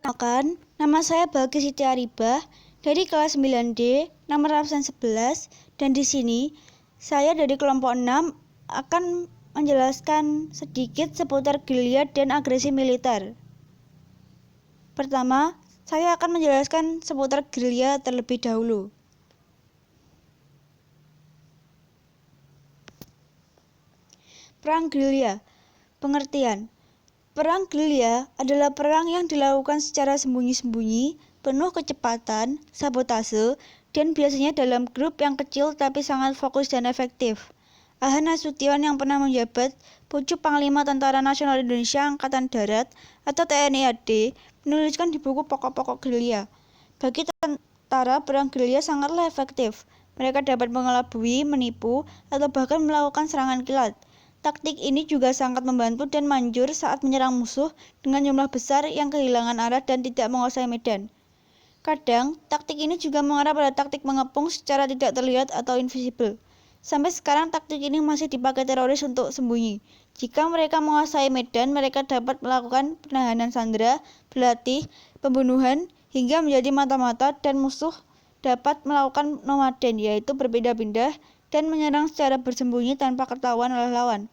Perkenalkan, nama saya Balkis Siti Aribah dari kelas 9D, nomor absen 11, dan di sini saya dari kelompok 6 akan menjelaskan sedikit seputar gerilya dan agresi militer. Pertama, saya akan menjelaskan seputar gerilya terlebih dahulu. Perang gerilya. Pengertian. Perang gerilya adalah perang yang dilakukan secara sembunyi-sembunyi, penuh kecepatan, sabotase, dan biasanya dalam grup yang kecil tapi sangat fokus dan efektif. Ahan Nasution yang pernah menjabat Pucuk Panglima Tentara Nasional Indonesia Angkatan Darat atau TNI AD menuliskan di buku Pokok-pokok Gerilya. Bagi tentara, perang gerilya sangatlah efektif. Mereka dapat mengelabui, menipu, atau bahkan melakukan serangan kilat. Taktik ini juga sangat membantu dan manjur saat menyerang musuh dengan jumlah besar yang kehilangan arah dan tidak menguasai medan. Kadang, taktik ini juga mengarah pada taktik mengepung secara tidak terlihat atau invisible. Sampai sekarang taktik ini masih dipakai teroris untuk sembunyi. Jika mereka menguasai medan, mereka dapat melakukan penahanan sandera, berlatih, pembunuhan, hingga menjadi mata-mata dan musuh dapat melakukan nomaden, yaitu berpindah-pindah dan menyerang secara bersembunyi tanpa ketahuan oleh lawan.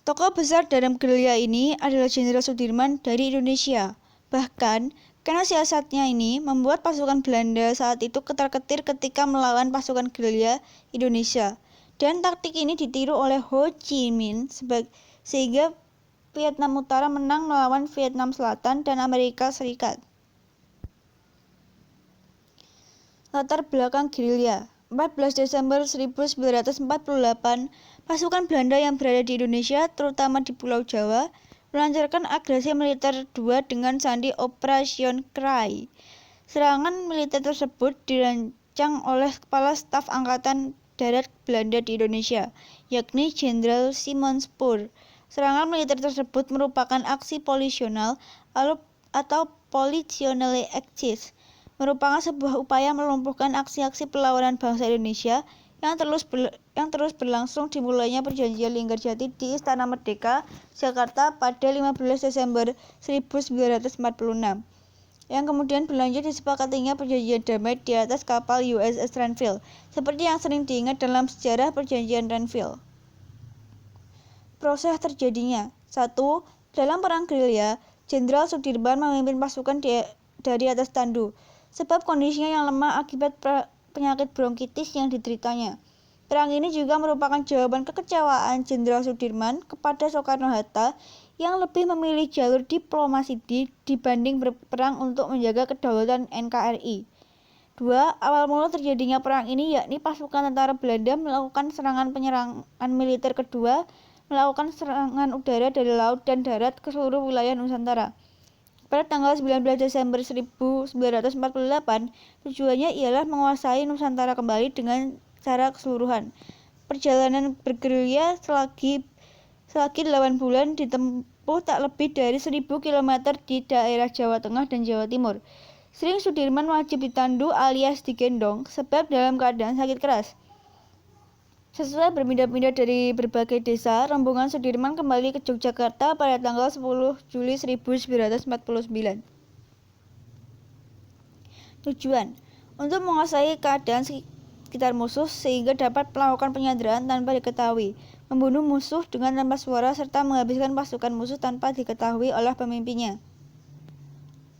Tokoh besar dalam gerilya ini adalah Jenderal Sudirman dari Indonesia. Bahkan, karena siasatnya ini membuat pasukan Belanda saat itu ketar-ketir ketika melawan pasukan gerilya Indonesia. Dan taktik ini ditiru oleh Ho Chi Minh sehingga Vietnam Utara menang melawan Vietnam Selatan dan Amerika Serikat. Latar belakang gerilya. 14 Desember 1948, pasukan Belanda yang berada di Indonesia, terutama di Pulau Jawa, melancarkan agresi militer kedua dengan sandi Operation Cry. Serangan militer tersebut dirancang oleh Kepala Staf Angkatan Darat Belanda di Indonesia, yakni Jenderal Simon Spoor. Serangan militer tersebut merupakan aksi polisional atau politionally axis, merupakan sebuah upaya melumpuhkan aksi-aksi perlawanan bangsa Indonesia yang terus berlangsung dimulainya Perjanjian Linggarjati di Istana Merdeka, Jakarta pada 15 Desember 1946, yang kemudian berlanjut disepakatinya Perjanjian Damai di atas kapal USS Renville, seperti yang sering diingat dalam sejarah Perjanjian Renville. Proses terjadinya. 1. Dalam perang gerilya, Jenderal Sudirman memimpin pasukan dari atas tandu, sebab kondisinya yang lemah akibat penyakit bronkitis yang dideritanya. Perang ini juga merupakan jawaban kekecewaan Jenderal Sudirman kepada Soekarno-Hatta yang lebih memilih jalur diplomasi dibanding berperang untuk menjaga kedaulatan NKRI. 2. Awal mula terjadinya perang ini yakni pasukan tentara Belanda melakukan penyerangan militer kedua, melakukan serangan udara dari laut dan darat ke seluruh wilayah Nusantara. Pada tanggal 19 Desember 1948, tujuannya ialah menguasai Nusantara kembali dengan secara keseluruhan. Perjalanan bergerilya selagi 8 bulan ditempuh tak lebih dari 1.000 km di daerah Jawa Tengah dan Jawa Timur. Sering Sudirman wajib ditandu alias digendong sebab dalam keadaan sakit keras. Sesuai berpindah-pindah dari berbagai desa, rombongan Sudirman kembali ke Yogyakarta pada tanggal 10 Juli 1949. Tujuan: untuk menguasai keadaan sekitar musuh sehingga dapat melakukan penyanderaan tanpa diketahui, membunuh musuh dengan tanpa suara, serta menghabiskan pasukan musuh tanpa diketahui oleh pemimpinnya.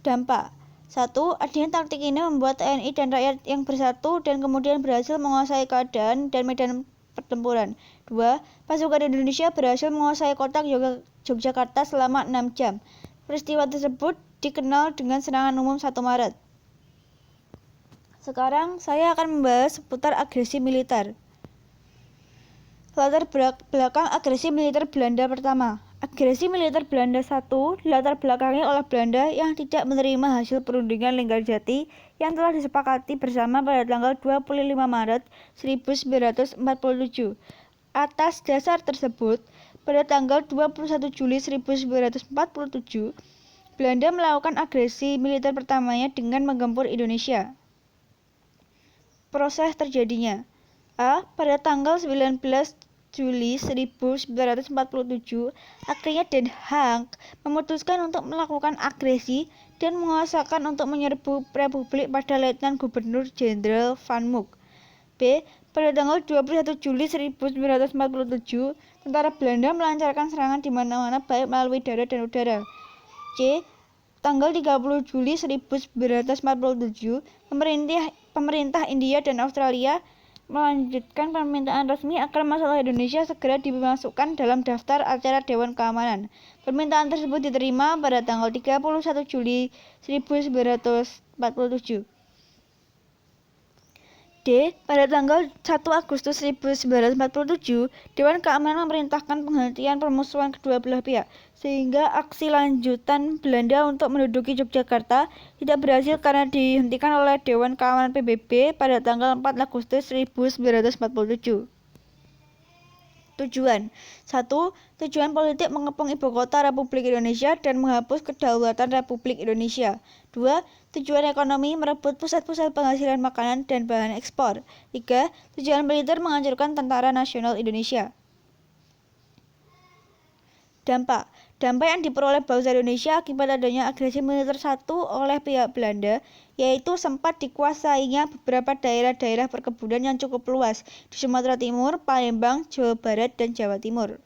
Dampak: 1. Adanya taktik ini membuat TNI dan rakyat yang bersatu dan kemudian berhasil menguasai keadaan dan medan pertempuran. 2. Pasukan Indonesia berhasil menguasai kota Yogyakarta selama 6 jam. Peristiwa tersebut dikenal dengan serangan umum 1 Maret. Sekarang saya akan membahas seputar agresi militer. Latar belakang agresi militer Belanda pertama. Agresi militer Belanda 1 dilatar belakangi oleh Belanda yang tidak menerima hasil perundingan Linggarjati yang telah disepakati bersama pada tanggal 25 Maret 1947. Atas dasar tersebut, pada tanggal 21 Juli 1947, Belanda melakukan agresi militer pertamanya dengan menggempur Indonesia. Proses terjadinya: A. Pada tanggal 19 Juli 1947, akhirnya Den Haag memutuskan untuk melakukan agresi dan menguasakan untuk menyerbu Republik pada Letnan Gubernur Jenderal Van Mook. B. Pada tanggal 21 Juli 1947, tentara Belanda melancarkan serangan di mana-mana baik melalui darat dan udara. C. Tanggal 30 Juli 1947, pemerintah India dan Australia melanjutkan permintaan resmi agar masalah Indonesia segera dimasukkan dalam daftar acara Dewan Keamanan. Permintaan tersebut diterima pada tanggal 31 Juli 1947. D. Pada tanggal 1 Agustus 1947, Dewan Keamanan memerintahkan penghentian permusuhan kedua belah pihak, sehingga aksi lanjutan Belanda untuk menduduki Yogyakarta tidak berhasil karena dihentikan oleh Dewan Keamanan PBB pada tanggal 4 Agustus 1947. Tujuan 1. Tujuan politik mengepung ibu kota Republik Indonesia dan menghapus kedaulatan Republik Indonesia. 2. Tujuan ekonomi merebut pusat-pusat penghasilan makanan dan bahan ekspor. 3. Tujuan militer menghancurkan Tentara Nasional Indonesia. Dampak yang diperoleh bangsa Indonesia akibat adanya agresi militer satu oleh pihak Belanda, yaitu sempat dikuasainya beberapa daerah-daerah perkebunan yang cukup luas di Sumatera Timur, Palembang, Jawa Barat, dan Jawa Timur.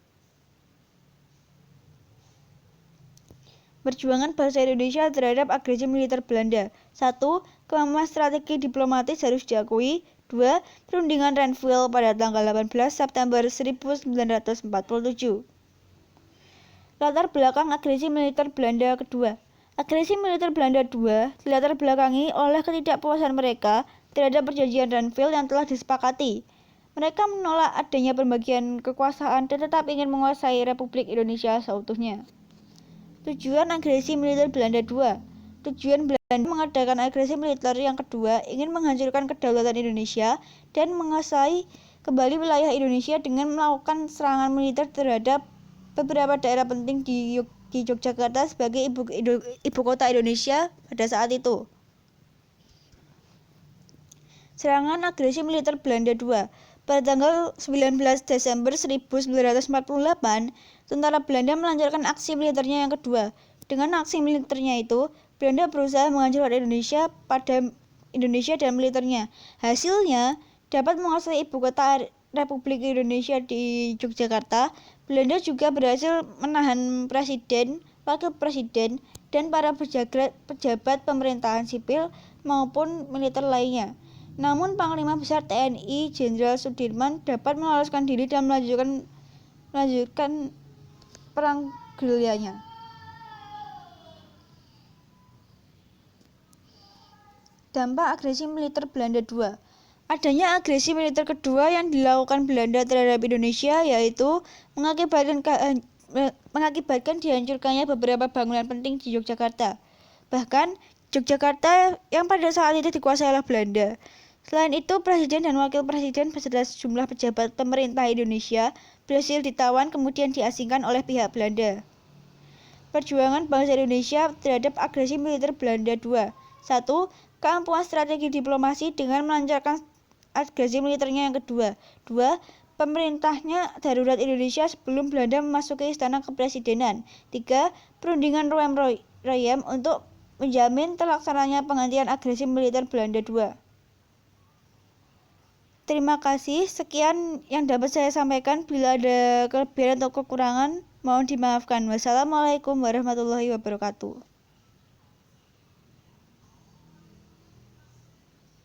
Perjuangan bangsa Indonesia terhadap agresi militer Belanda. 1. Kemampuan strategi diplomatis harus diakui. 2. Perundingan Renville pada tanggal 18 September 1947. Latar belakang agresi militer Belanda kedua. Agresi militer Belanda II dilatar belakangi oleh ketidakpuasan mereka terhadap perjanjian Renville yang telah disepakati. Mereka menolak adanya pembagian kekuasaan dan tetap ingin menguasai Republik Indonesia seutuhnya. Tujuan agresi militer Belanda II. Tujuan Belanda mengadakan agresi militer yang kedua ingin menghancurkan kedaulatan Indonesia dan menguasai kembali wilayah Indonesia dengan melakukan serangan militer terhadap beberapa daerah penting di Yogyakarta sebagai ibu kota Indonesia pada saat itu. Serangan agresi militer Belanda II. Pada tanggal 19 Desember 1948, tentara Belanda melancarkan aksi militernya yang kedua. Dengan aksi militernya itu, Belanda berusaha menghancurkan Indonesia dan militernya. Hasilnya dapat menguasai ibu kota Republik Indonesia di Yogyakarta. Belanda juga berhasil menahan presiden, wakil presiden, dan para pejabat pemerintahan sipil maupun militer lainnya. Namun Panglima Besar TNI Jenderal Sudirman dapat meloloskan diri dan melanjutkan perang gerilyanya. Dampak agresi militer Belanda II. Adanya agresi militer kedua yang dilakukan Belanda terhadap Indonesia yaitu mengakibatkan dihancurkannya beberapa bangunan penting di Yogyakarta. Bahkan Yogyakarta yang pada saat itu dikuasai oleh Belanda. Selain itu, presiden dan wakil presiden beserta sejumlah pejabat pemerintah Indonesia berhasil ditawan kemudian diasingkan oleh pihak Belanda. Perjuangan bangsa Indonesia terhadap agresi militer Belanda II. 1. Keampuhan strategi diplomasi dengan melancarkan agresi militernya yang kedua. 2. Pemerintahnya darurat Indonesia sebelum Belanda memasuki istana kepresidenan. 3. Perundingan Royem untuk menjamin terlaksananya penghentian agresi militer Belanda II. Terima kasih, sekian yang dapat saya sampaikan. Bila ada kelebihan atau kekurangan, mohon dimaafkan. Wassalamualaikum warahmatullahi wabarakatuh.